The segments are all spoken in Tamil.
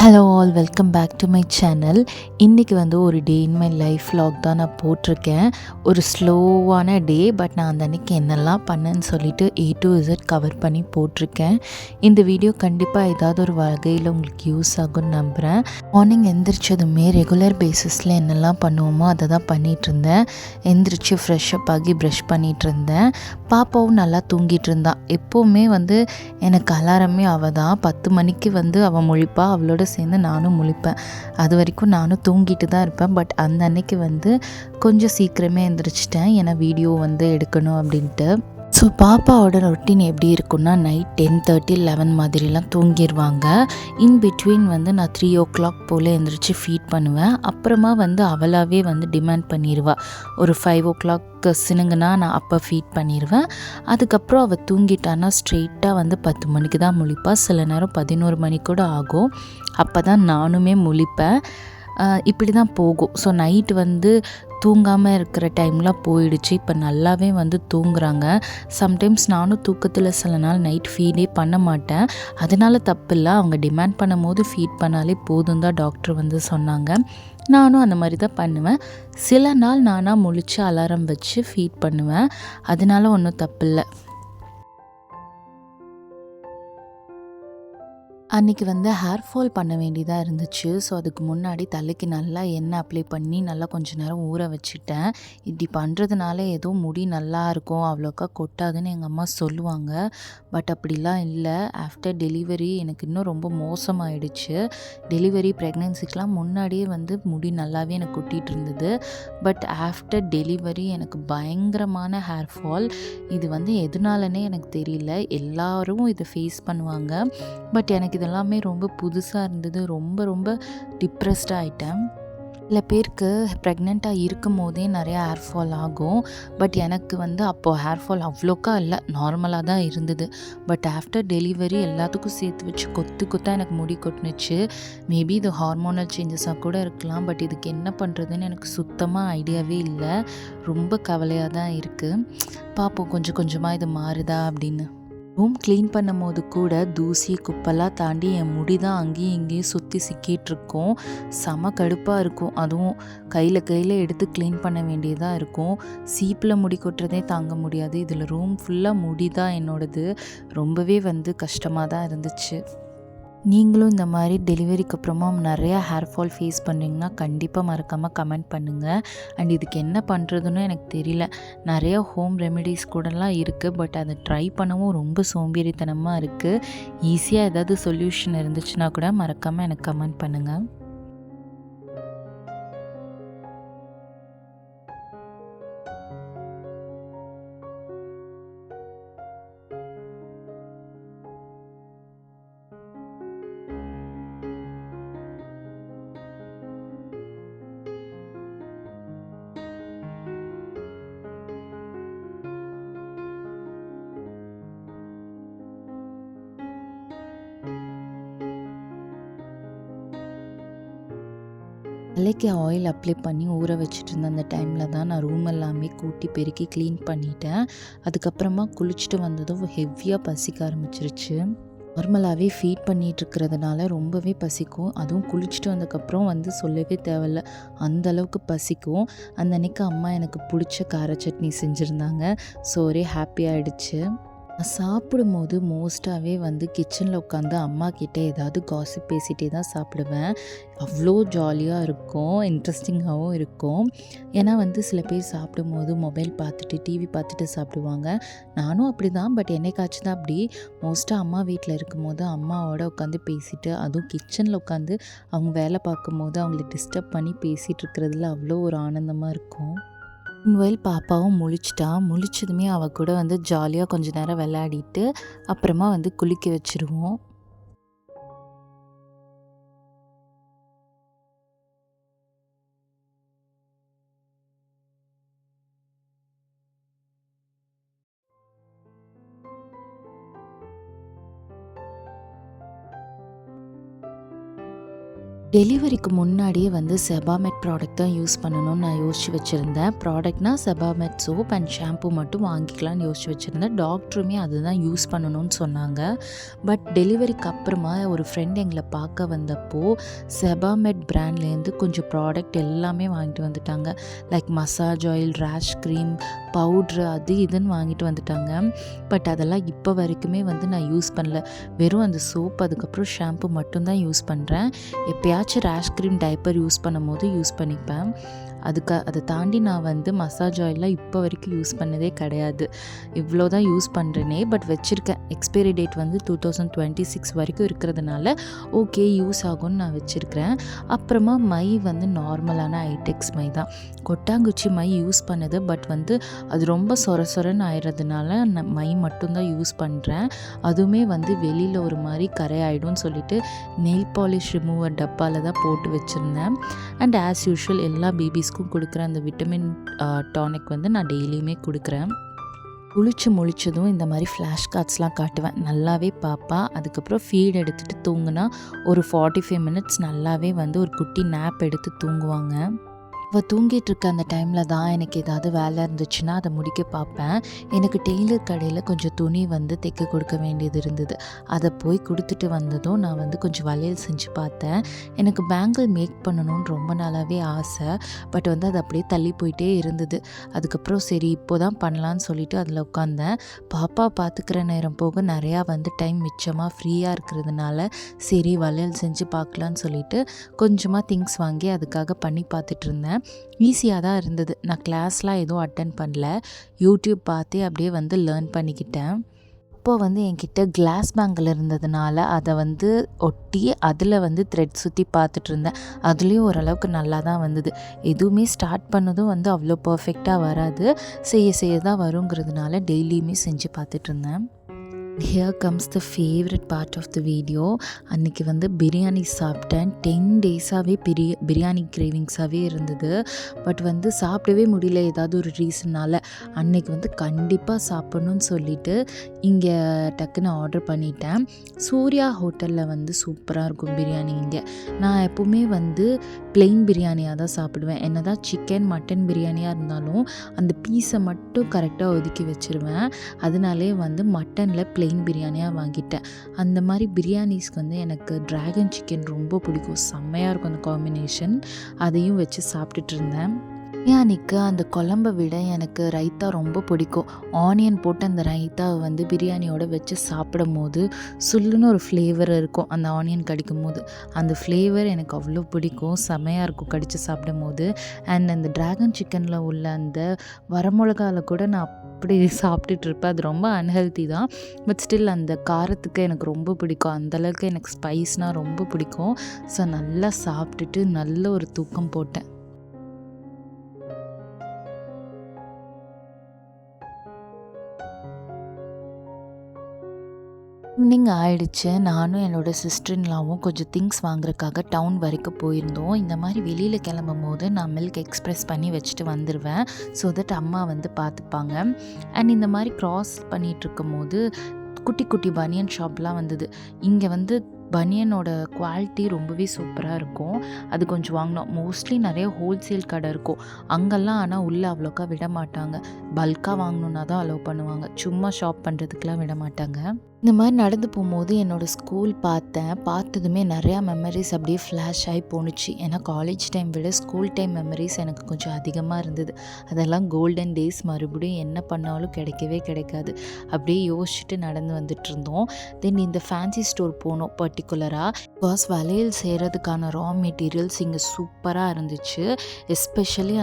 Hello all, welcome back to my channel. இன்றைக்கி வந்து ஒரு day in my life vlog தான் நான் போட்டிருக்கேன். ஒரு ஸ்லோவான டே, பட் நான் அந்த அன்றைக்கி என்னெல்லாம் பண்ணேன்னு சொல்லிட்டு A to Z கவர் பண்ணி போட்டிருக்கேன். இந்த வீடியோ கண்டிப்பாக ஏதாவது ஒரு வகையில் உங்களுக்கு யூஸ் ஆகும்னு நம்புகிறேன். மார்னிங் எந்திரிச்சதுமே ரெகுலர் பேஸிஸில் என்னெல்லாம் பண்ணுவோமோ அதை தான் பண்ணிகிட்டு இருந்தேன். எந்திரிச்சு ஃப்ரெஷ்அப் ஆகி ப்ரஷ் பண்ணிகிட்டு இருந்தேன். பாப்பாவும் நல்லா தூங்கிட்டு இருந்தா. எப்போவுமே வந்து எனக்கு அலாரமே அவள் தான். 10 மணிக்கு வந்து அவள் முழிப்பா, அவளோட சேர்ந்து நானும் முழிப்பேன். அது வரைக்கும் நானும் தூங்கிட்டு தான் இருப்பேன். பட் அந்த அன்னைக்கு வந்து கொஞ்சம் சீக்கிரமே எந்திரிச்சிட்டேன், ஏன்னா வீடியோ வந்து எடுக்கணும் அப்படின்ட்டு. ஸோ பாப்பாவோட ரொட்டீன் எப்படி இருக்குன்னா, நைட் 10:30 11 மாதிரிலாம் தூங்கிடுவாங்க. இன் பிட்வீன் வந்து நான் 3 o'clock போல் எழுந்திரிச்சு ஃபீட் பண்ணுவேன். அப்புறமா வந்து அவளாவே வந்து டிமாண்ட் பண்ணிடுவாள். ஒரு 5 o'clock சினுங்கன்னா நான் அப்போ ஃபீட் பண்ணிடுவேன். அதுக்கப்புறம் அவள் தூங்கிட்டான்னா ஸ்ட்ரெயிட்டாக வந்து 10 மணிக்கு தான் முழிப்பாள். சில நேரம் 11 மணி கூட ஆகும். அப்போ தான் நானுமே முழிப்பேன். இப்படி தான் போகும். ஸோ நைட்டு வந்து தூங்காமல் இருக்கிற டைம்லாம் போயிடுச்சு. இப்போ நல்லாவே வந்து தூங்குறாங்க. சம்டைம்ஸ் நானும் தூக்கத்தில் சில நாள் நைட் ஃபீடே பண்ண மாட்டேன். அதனால தப்பில்லை, அவங்க டிமாண்ட் பண்ணும் போது ஃபீட் பண்ணாலே போதும் தான் டாக்டர் வந்து சொன்னாங்க. நானும் அந்த மாதிரி தான் பண்ணுவேன். சில நாள் நானாக முழிச்சு அலாரம் வச்சு ஃபீட் பண்ணுவேன். அதனால ஒன்றும் தப்பில்லை. அன்றைக்கி வந்து ஹேர் ஃபால் பண்ண வேண்டியதாக இருந்துச்சு. ஸோ அதுக்கு முன்னாடி தலைக்கு நல்லா எண்ணெய் அப்ளை பண்ணி நல்லா கொஞ்சம் நேரம் ஊற வச்சுட்டேன். இப்படி பண்ணுறதுனால ஏதோ முடி நல்லா இருக்கும், அவ்வளோக்கா கொட்டாதுன்னு எங்கள் அம்மா சொல்லுவாங்க. பட் அப்படிலாம் இல்லை. ஆஃப்டர் டெலிவரி எனக்கு இன்னும் ரொம்ப மோசமாயிடுச்சு. டெலிவரி ப்ரெக்னென்சிக்கெலாம் முன்னாடியே வந்து முடி நல்லாவே எனக்கு கொட்டிகிட்டு இருந்தது. பட் ஆஃப்டர் டெலிவரி எனக்கு பயங்கரமான ஹேர் ஃபால். இது வந்து எதனாலனே எனக்கு தெரியல. எல்லோரும் இதை ஃபேஸ் பண்ணுவாங்க. பட் எனக்கு இதெல்லாமே ரொம்ப புதுசாக இருந்தது. ரொம்ப டிப்ரெஸ்டாக ஆகிட்டேன். சில பேருக்கு ப்ரெக்னெண்ட்டாக இருக்கும் போதே நிறையா ஹேர் ஃபால் ஆகும். பட் எனக்கு வந்து அப்போது ஹேர் ஃபால் அவ்வளோக்கா இல்லை, நார்மலாக தான் இருந்தது. பட் ஆஃப்டர் டெலிவரி எல்லாத்துக்கும் சேர்த்து வச்சு கொத்தாக எனக்கு முடி கொட்டுனுச்சு. மேபி இது ஹார்மோனல் சேஞ்சஸாக கூட இருக்கலாம். பட் இதுக்கு என்ன பண்ணுறதுன்னு எனக்கு சுத்தமாக ஐடியாவே இல்லை. ரொம்ப கவலையாக தான் இருக்குது. பார்ப்போம் கொஞ்சம் கொஞ்சமாக இது மாறுதா அப்படின்னு. ரூம் க்ளீன் பண்ணும் போது கூட தூசி குப்பெல்லாம் தாண்டி என் முடி தான் அங்கேயும் இங்கேயும் சுற்றி சிக்கிட்டுருக்கும். செம கடுப்பாக இருக்கும். அதுவும் கையில் எடுத்து க்ளீன் பண்ண வேண்டியதாக இருக்கும். சீப்பில் முடி கொட்டுறதே தாங்க முடியாது. இதில் ரூம் ஃபுல்லாக முடி தான் என்னோடது. ரொம்பவே வந்து கஷ்டமாக தான் இருந்துச்சு. நீங்களும் இந்த மாதிரி டெலிவரிக்கு அப்புறமா நிறையா ஹேர் ஃபால் ஃபேஸ் பண்ணுறீங்கன்னா கண்டிப்பாக மறக்காமல் கமெண்ட் பண்ணுங்கள். அண்ட் இதுக்கு என்ன பண்ணுறதுன்னு எனக்கு தெரியல. நிறையா ஹோம் ரெமெடிஸ் கூடலாம் இருக்குது. பட் அதை ட்ரை பண்ணவும் ரொம்ப சோம்பேறித்தனமாக இருக்குது. ஈஸியாக ஏதாவது சொல்யூஷன் இருந்துச்சுன்னா கூட மறக்காமல் எனக்கு கமெண்ட் பண்ணுங்கள். தலைக்கு ஆயில் அப்ளை பண்ணி ஊற வச்சுட்டு இருந்த அந்த டைமில் தான் நான் ரூம் எல்லாமே கூட்டி பெருக்கி க்ளீன் பண்ணிட்டேன். அதுக்கப்புறமா குளிச்சுட்டு வந்ததும் ஹெவியாக பசிக்க ஆரம்பிச்சிருச்சு. நார்மலாகவே ஃபீட் பண்ணிகிட்ருக்கிறதுனால ரொம்பவே பசிக்கும். அதுவும் குளிச்சுட்டு வந்ததுக்கப்புறம் வந்து சொல்லவே தேவையில்ல, அந்தளவுக்கு பசிக்கும். அந்த அன்றைக்கி அம்மா எனக்கு பிடிச்ச கார சட்னி செஞ்சுருந்தாங்க. ஸோ ஒரே ஹாப்பியாகிடுச்சு. நான் சாப்பிடும்போது மோஸ்ட்டாகவே வந்து கிச்சனில் உட்காந்து அம்மா கிட்டே ஏதாவது காசிப் பேசிகிட்டே தான் சாப்பிடுவேன். அவ்வளோ ஜாலியாக இருக்கும், இன்ட்ரெஸ்டிங்காகவும் இருக்கும். ஏன்னா வந்து சில பேர் சாப்பிடும்போது மொபைல் பார்த்துட்டு டிவி பார்த்துட்டு சாப்பிடுவாங்க. நானும் அப்படி தான். பட் என்னைக்காச்சும் தான் அப்படி. மோஸ்ட்டாக அம்மா வீட்டில் இருக்கும்போது அம்மாவோட உட்காந்து பேசிவிட்டு, அதுவும் கிச்சனில் உட்காந்து அவங்க வேலை பார்க்கும்போது அவங்கள டிஸ்டர்ப் பண்ணி பேசிகிட்டு இருக்கிறதுல அவ்வளோ ஒரு ஆனந்தமாக இருக்கும். மீன்வைல் பாப்பாவும் முழிச்சிட்டா. முழிச்சதுமே அவள் கூட வந்து ஜாலியாக கொஞ்சம் நேரம் விளையாடிட்டு அப்புறமா வந்து குளிக்க வச்சுருவோம். டெலிவரிக்கு முன்னாடியே வந்து செபாமெட் ப்ராடக்ட் தான் யூஸ் பண்ணணும்னு நான் யோசிச்சு வச்சுருந்தேன். ப்ராடக்ட்னா செபாமெட் சோப் அண்ட் ஷாம்பு மட்டும் வாங்கிக்கலாம்னு யோசிச்சு வச்சுருந்தேன். டாக்டருமே அதுதான் யூஸ் பண்ணணும்னு சொன்னாங்க. பட் டெலிவரிக்கு அப்புறமா ஒரு ஃப்ரெண்ட் எங்களை பார்க்க வந்தப்போ செபாமெட் பிராண்ட்லேருந்து கொஞ்சம் ப்ராடக்ட் எல்லாமே வாங்கிட்டு வந்துட்டாங்க. Like massage oil, ரேஷ் cream, powder, அது இதுன்னு வாங்கிட்டு வந்துட்டாங்க. பட் அதெல்லாம் இப்போ வரைக்குமே வந்து நான் யூஸ் பண்ணல. வெறும் அந்த சோப் அதுக்கப்புறம் ஷாம்பு மட்டும்தான் யூஸ் பண்ணுறேன். எப்பயாச்சும் ரேஷ் க்ரீம் டைப்பர் யூஸ் பண்ணும்போது யூஸ் பண்ணிப்பேன். அதை தாண்டி நான் வந்து மசாஜ் ஆயிலெலாம் இப்போ வரைக்கும் யூஸ் பண்ணதே கிடையாது. இவ்வளோ தான் யூஸ் பண்ணுறேனே. பட் வச்சுருக்கேன். எக்ஸ்பைரி டேட் வந்து 2026 வரைக்கும் இருக்கிறதுனால ஓகே யூஸ் ஆகும்னு நான் வச்சுருக்கிறேன். அப்புறமா மை வந்து நார்மலான ஐடெக்ஸ் மை தான். கொட்டாங்குச்சி மை யூஸ் பண்ணது. பட் வந்து அது ரொம்ப சொரன்னு ஆயிடுறதுனால நான் மை மட்டும்தான் யூஸ் பண்ணுறேன். அதுவுமே வந்து வெளியில் ஒரு மாதிரி கரை ஆகிடும்னு சொல்லிட்டு நெயில் பாலிஷ் ரிமூவர் டப்பாவில் தான் போட்டு வச்சுருந்தேன். அண்ட் ஆஸ் யூஷுவல் எல்லா பேபிஸ்க்கும் கொடுக்குற அந்த விட்டமின் டானிக் வந்து நான் டெய்லியுமே கொடுக்குறேன். முழிச்சதும் இந்த மாதிரி ஃப்ளாஷ் கார்ட்ஸ்லாம் காட்டுவேன். நல்லாவே பாப்பா. அதுக்கப்புறம் ஃபீட் எடுத்துகிட்டு தூங்குனா ஒரு 45 மினிட்ஸ் நல்லாவே வந்து ஒரு குட்டி நேப் எடுத்து தூங்குவாங்க. அவள் தூங்கிட்டு இருக்க அந்த டைமில் தான் எனக்கு ஏதாவது வேலை இருந்துச்சுன்னா அதை முடிக்க பார்ப்பேன். எனக்கு டெய்லர் கடையில் கொஞ்சம் துணி வந்து தைக்க கொடுக்க வேண்டியது இருந்தது. அதை போய் கொடுத்துட்டு வந்ததும் நான் வந்து கொஞ்சம் வளையல் செஞ்சு பார்த்தேன். எனக்கு பேங்கிள் மேக் பண்ணணும்னு ரொம்ப நாளாகவே ஆசை. பட் வந்து அது அப்படியே தள்ளி போயிட்டே இருந்தது. அதுக்கப்புறம் சரி இப்போ தான் பண்ணலான்னு சொல்லிட்டு அதில் உட்காந்தேன். பாப்பா பார்த்துக்கிற நேரம் போக நிறையா வந்து டைம் மிச்சமாக ஃப்ரீயாக இருக்கிறதுனால சரி வளையல் செஞ்சு பார்க்கலான்னு சொல்லிட்டு கொஞ்சமாக திங்ஸ் வாங்கி அதுக்காக பண்ணி பார்த்துட்டு இருந்தேன். ஈஸியாக தான் இருந்தது. நான் கிளாஸ்லாம் எதுவும் அட்டென்ட் பண்ணல. யூடியூப் பார்த்தே அப்படியே வந்து லேர்ன் பண்ணிக்கிட்டேன். அப்போ வந்து என்கிட்ட கிளாஸ் பேங்கிள் இருந்ததுனால அதை வந்து ஒட்டி அதில் வந்து த்ரெட் சுற்றி பார்த்துட்டு இருந்தேன். அதுலேயும் ஓரளவுக்கு நல்லா தான் வந்தது. எதுவுமே ஸ்டார்ட் பண்ணதும் வந்து அவ்வளோ பர்ஃபெக்டாக வராது. செய்ய தான் வருங்கிறதுனால டெய்லியுமே செஞ்சு பார்த்துட்டு இருந்தேன். Here comes the favorite part of the video. அன்றைக்கி வந்து பிரியாணி சாப்பிட்டேன். 10 டேஸாகவே பிரியாணி கிரேவிங்ஸாகவே இருந்தது. பட் வந்து சாப்பிடவே முடியல ஏதாவது ஒரு ரீசன்னால். அன்றைக்கி வந்து கண்டிப்பாக சாப்பிட்ணுன்னு சொல்லிவிட்டு இங்கே டக்குன்னு ஆர்டர் பண்ணிட்டேன். சூர்யா ஹோட்டலில் வந்து சூப்பராக இருக்கும் பிரியாணி இங்கே. நான் எப்போவுமே வந்து ப்ளெயின் பிரியாணியாக தான் சாப்பிடுவேன். என்ன தான் சிக்கன் மட்டன் பிரியாணியாக இருந்தாலும் அந்த பீஸை மட்டும் கரெக்டாக ஒதுக்கி வச்சுருவேன். அதனாலே வந்து மட்டனில் ப்ளெயின் பிரியாணியாக வாங்கிட்டேன். அந்த மாதிரி பிரியாணிஸ்க்கு வந்து எனக்கு ட்ராகன் சிக்கன் ரொம்ப பிடிக்கும். செம்மையாக இருக்கும் அந்த காம்பினேஷன். அதையும் வச்சு சாப்பிட்டுட்டு இருந்தேன். பிரியாணிக்கு அந்த குழம்பை விட எனக்கு ரைத்தா ரொம்ப பிடிக்கும். ஆனியன் போட்டு அந்த ரைத்தாவை வந்து பிரியாணியோட வச்சு சாப்பிடும் போது சுல்லுன்னு ஒரு ஃப்ளேவர் இருக்கும். அந்த ஆனியன் கடிக்கும் போது அந்த ஃப்ளேவர் எனக்கு அவ்வளோ பிடிக்கும். செமையாக இருக்கும் கடித்து சாப்பிடும் போது. அண்ட் அந்த ட்ராகன் சிக்கனில் உள்ள அந்த வரமிளகாவில் கூட நான் அப்படி சாப்பிட்டுட்டு இருப்பேன். அது ரொம்ப அன்ஹெல்த்தி தான். பட் ஸ்டில் அந்த காரத்துக்கு எனக்கு ரொம்ப பிடிக்கும். அந்தளவுக்கு எனக்கு ஸ்பைஸ்னால் ரொம்ப பிடிக்கும். ஸோ நல்லா சாப்பிட்டுட்டு நல்ல ஒரு தூக்கம் போட்டேன். ஈவினிங் ஆயிடுச்சு. நானும் என்னோடய சிஸ்டர்லாவும் கொஞ்சம் திங்ஸ் வாங்குறதுக்காக டவுன் வரைக்கும் போயிருந்தோம். இந்த மாதிரி வெளியில் கிளம்பும் போது நான் மில்க் எக்ஸ்ப்ரெஸ் பண்ணி வச்சுட்டு வந்துடுவேன். ஸோ தட் அம்மா வந்து பார்த்துப்பாங்க. அண்ட் இந்த மாதிரி க்ராஸ் பண்ணிகிட்ருக்கும் போது குட்டி பனியன் ஷாப்லாம் வந்தது. இங்கே வந்து பனியனோட குவாலிட்டி ரொம்பவே சூப்பராக இருக்கும். அது கொஞ்சம் வாங்கினோம். மோஸ்ட்லி நிறைய ஹோல்சேல் கடை இருக்கும் அங்கெல்லாம். ஆனால் உள்ளே அவ்வளோக்கா விட மாட்டாங்க. பல்காக வாங்கணுன்னா தான் அலோவ் பண்ணுவாங்க. சும்மா ஷாப் பண்ணுறதுக்கெலாம் விட மாட்டாங்க. இந்த மாதிரி நடந்து போகும்போது என்னோடய ஸ்கூல் பார்த்ததுமே நிறையா மெமரிஸ் அப்படியே ஃப்ளாஷ் ஆகி போணுச்சு. ஏன்னா காலேஜ் டைம் விட ஸ்கூல் டைம் மெமரிஸ் எனக்கு கொஞ்சம் அதிகமாக இருந்தது. அதெல்லாம் கோல்டன் டேஸ். மறுபடியும் என்ன பண்ணாலும் கிடைக்கவே கிடைக்காது. அப்படியே யோசிச்சுட்டு நடந்து வந்துட்டு இருந்தோம். தென் இந்த ஃபேன்சி ஸ்டோர் போனோம் பர்டிகுலராக. பிகாஸ் வளையல் செய்கிறதுக்கான ரா மெட்டீரியல்ஸ் இங்கே சூப்பராக இருந்துச்சு. எஸ்பெஷலி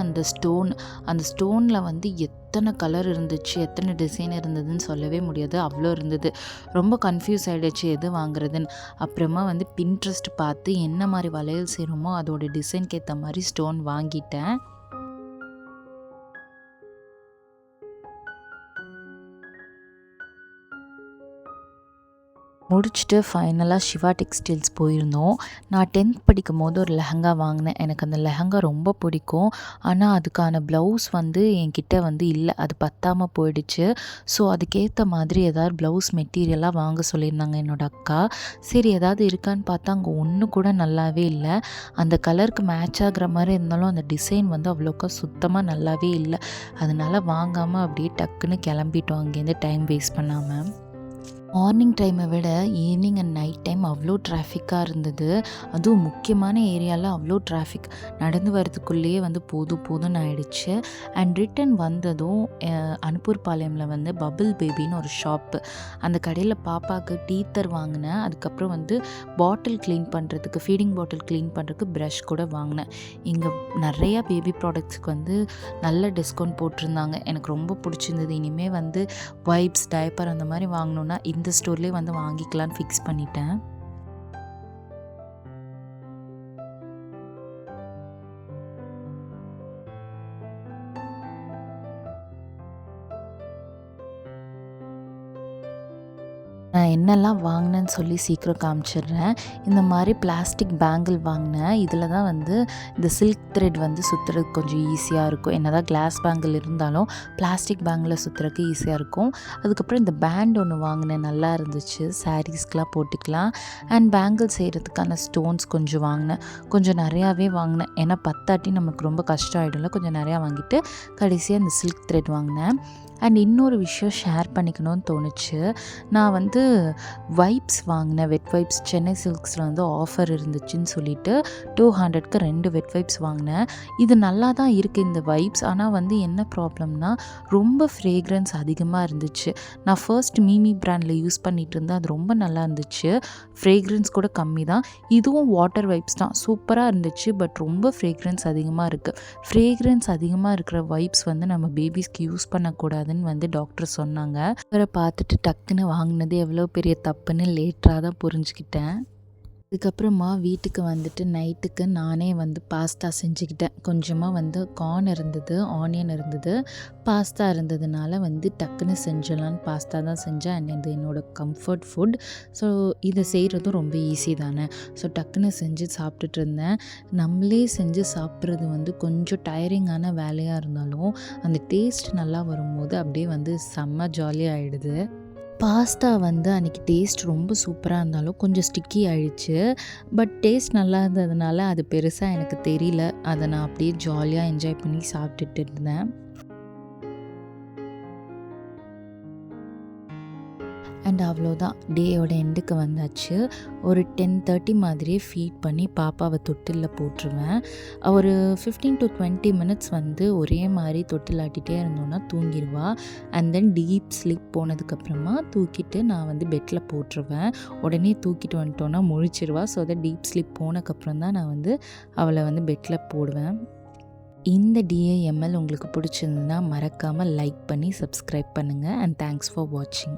அந்த ஸ்டோனில் வந்து எத்தனை கலர் இருந்துச்சு, எத்தனை டிசைன் இருந்ததுன்னு சொல்லவே முடியாது. அவ்வளோ இருந்தது. ரொம்ப கன்ஃபியூஸ் ஆகிடுச்சு எது வாங்குறதுன்னு. அப்புறமா வந்து பின்ட்ரெஸ்ட் பார்த்து என்ன மாதிரி வளையல் செய்கிறோமோ அதோட டிசைனுக்கு ஏற்ற மாதிரி ஸ்டோன் வாங்கிட்டேன். முடிச்சுட்டு ஃபைனலாக சிவா டெக்ஸ்டைல்ஸ் போயிருந்தோம். நான் 10th படிக்கும்போது ஒரு லெஹங்கா வாங்கினேன். எனக்கு அந்த லெஹங்கா ரொம்ப பிடிக்கும். ஆனால் அதுக்கான ப்ளவுஸ் வந்து என்கிட்ட வந்து இல்லை, அது பத்தாமல் போயிடுச்சு. ஸோ அதுக்கேற்ற மாதிரி ஏதாவது ப்ளவுஸ் மெட்டீரியலாக வாங்க சொல்லியிருந்தாங்க என்னோடய அக்கா. சரி ஏதாவது இருக்கான்னு பார்த்தா அங்கே ஒன்று கூட நல்லாவே இல்லை. அந்த கலருக்கு மேட்ச் ஆகிற மாதிரி இருந்தாலும் அந்த டிசைன் வந்து அவ்வளோக்கா சுத்தமாக நல்லாவே இல்லை. அதனால் வாங்காமல் அப்படியே டக்குன்னு கிளம்பிட்டோம் அங்கேருந்து டைம் வேஸ்ட் பண்ணாமல். மார்னிங் டைமை விட ஈவினிங் அண்ட் நைட் டைம் அவ்வளோ டிராஃபிக்காக இருந்தது. அதுவும் முக்கியமான ஏரியாவில் அவ்வளோ டிராஃபிக். நடந்து வரதுக்குள்ளேயே வந்து போதும்னு ஆயிடுச்சு. அண்ட் ரிட்டன் வந்ததும் அனுப்பூர் பாளையமில் வந்து பபிள் பேபின்னு ஒரு ஷாப்பு. அந்த கடையில் பாப்பாவுக்கு டீத்தர் வாங்கினேன். அதுக்கப்புறம் வந்து பாட்டில் க்ளீன் பண்ணுறதுக்கு, ஃபீடிங் பாட்டில் க்ளீன் பண்ணுறதுக்கு ப்ரஷ் கூட வாங்கினேன். இங்கே நிறையா பேபி ப்ராடக்ட்ஸ்க்கு வந்து நல்ல டிஸ்கவுண்ட் போட்டிருந்தாங்க. எனக்கு ரொம்ப பிடிச்சிருந்தது. இனிமேல் வந்து வைப்ஸ், டைப்பர் அந்த மாதிரி வாங்கினோன்னா இந்த ஸ்டோர்லேயே வந்து வாங்கிக்கலான்னு ஃபிக்ஸ் பண்ணிட்டேன். நான் என்னெல்லாம் வாங்கினேன்னு சொல்லி சீக்கிரம் காமிச்சிடுறேன். இந்த மாதிரி பிளாஸ்டிக் பேங்கிள் வாங்கினேன். இதில் தான் வந்து இந்த சில்க் த்ரெட் வந்து சுற்றுறதுக்கு கொஞ்சம் ஈஸியாக இருக்கும். என்னதான் கிளாஸ் பேங்கிள் இருந்தாலும் பிளாஸ்டிக் பேங்கில் சுற்றுறதுக்கு ஈஸியாக இருக்கும். அதுக்கப்புறம் இந்த பேண்ட் ஒன்று வாங்கினேன், நல்லா இருந்துச்சு, சாரீஸ்க்கெலாம் போட்டுக்கலாம். அண்ட் பேங்கிள் செய்கிறதுக்கான ஸ்டோன்ஸ் கொஞ்சம் வாங்கினேன். கொஞ்சம் நிறையாவே வாங்கினேன், ஏன்னா பத்தாட்டி நமக்கு ரொம்ப கஷ்டம் ஆகிடும்ல. கொஞ்சம் நிறையா வாங்கிட்டு கடைசியாக இந்த சில்க் த்ரெட் வாங்கினேன். அண்ட் இன்னொரு விஷயம் ஷேர் பண்ணிக்கணும்னு தோணுச்சு. நான் வந்து வைப்ஸ் வாங்கினேன், வெட் வைப்ஸ். சென்னை சில்க்ஸில் வந்து ஆஃபர் இருந்துச்சுன்னு சொல்லிட்டு 200க்கு 2 வெட் வைப்ஸ் வாங்கினேன். இது நல்லா தான் இருக்குது இந்த வைப்ஸ். ஆனால் வந்து என்ன ப்ராப்ளம்னா ரொம்ப ஃப்ரேக்ரன்ஸ் அதிகமாக இருந்துச்சு. நான் ஃபர்ஸ்ட் மீமி பிராண்டில் யூஸ் பண்ணிகிட்டு இருந்தேன், அது ரொம்ப நல்லா இருந்துச்சு. ஃப்ரேக்ரன்ஸ் கூட கம்மி தான். இதுவும் வாட்டர் வைப்ஸ் தான், சூப்பராக இருந்துச்சு. பட் ரொம்ப ஃப்ரேக்ரன்ஸ் அதிகமாக இருக்குது. ஃப்ரேக்ரன்ஸ் அதிகமாக இருக்கிற வைப்ஸ் வந்து நம்ம பேபிஸ்க்கு யூஸ் பண்ணக்கூடாதுன்னு வந்து டாக்டர் சொன்னாங்க. அவரை பார்த்துட்டு டக்குன்னு வாங்கினது எவ்வளோ பெரிய தப்புன்னு லேட்டராக தான் புரிஞ்சுக்கிட்டேன். அதுக்கப்புறமா வீட்டுக்கு வந்துட்டு நைட்டுக்கு நானே வந்து பாஸ்தா செஞ்சுக்கிட்டேன். கொஞ்சமாக வந்து கார்ன் இருந்தது, ஆனியன் இருந்தது, பாஸ்தா இருந்ததுனால வந்து டக்குன்னு செஞ்சிடலான்னு பாஸ்தா தான் செஞ்சேன். அண்ட் இது என்னோடய கம்ஃபர்ட் ஃபுட். ஸோ இதை செய்கிறதும் ரொம்ப ஈஸி தானே. ஸோ டக்குன்னு செஞ்சு சாப்பிட்டுட்டு இருந்தேன். நம்மளே செஞ்சு சாப்பிட்றது வந்து கொஞ்சம் டயரிங்கான வேலையாக இருந்தாலும் அந்த டேஸ்ட் நல்லா வரும்போது அப்படியே வந்து செம்ம ஜாலியாக ஆகிடுது. பாஸ்தா வந்து அன்றைக்கி டேஸ்ட் ரொம்ப சூப்பராக இருந்தாலும் கொஞ்சம் ஸ்டிக்கி ஆகிடுச்சு. பட் டேஸ்ட் நல்லா இருந்ததுனால அது பெருசாக எனக்கு தெரியல. அதை நான் அப்படியே ஜாலியாக என்ஜாய் பண்ணி சாப்பிட்டுட்டு இருந்தேன். அண்ட் அவ்வளோதான், டேயோட எண்டுக்கு வந்தாச்சு. ஒரு 10:30 மாதிரியே ஃபீட் பண்ணி பாப்பாவை தொட்டிலில் போட்டுருவேன். ஒரு 15 to 20 மினிட்ஸ் வந்து ஒரே மாதிரி தொட்டில் ஆட்டிகிட்டே இருந்தோன்னா தூங்கிடுவா. அண்ட் தென் டீப் ஸ்லீப் போனதுக்கப்புறமா தூக்கிட்டு நான் வந்து பெட்டில் போட்டுருவேன். உடனே தூக்கிட்டு வந்துட்டோன்னா முழிச்சிருவா. ஸோ அதை டீப் ஸ்லீப் போனதுக்கப்புறம் தான் நான் வந்து அவளை வந்து பெட்டில் போடுவேன். இந்த DAML உங்களுக்கு பிடிச்சிருந்ததுன்னா மறக்காமல் லைக் பண்ணி சப்ஸ்கிரைப் பண்ணுங்கள். அண்ட் தேங்க்ஸ் ஃபார் வாட்சிங்.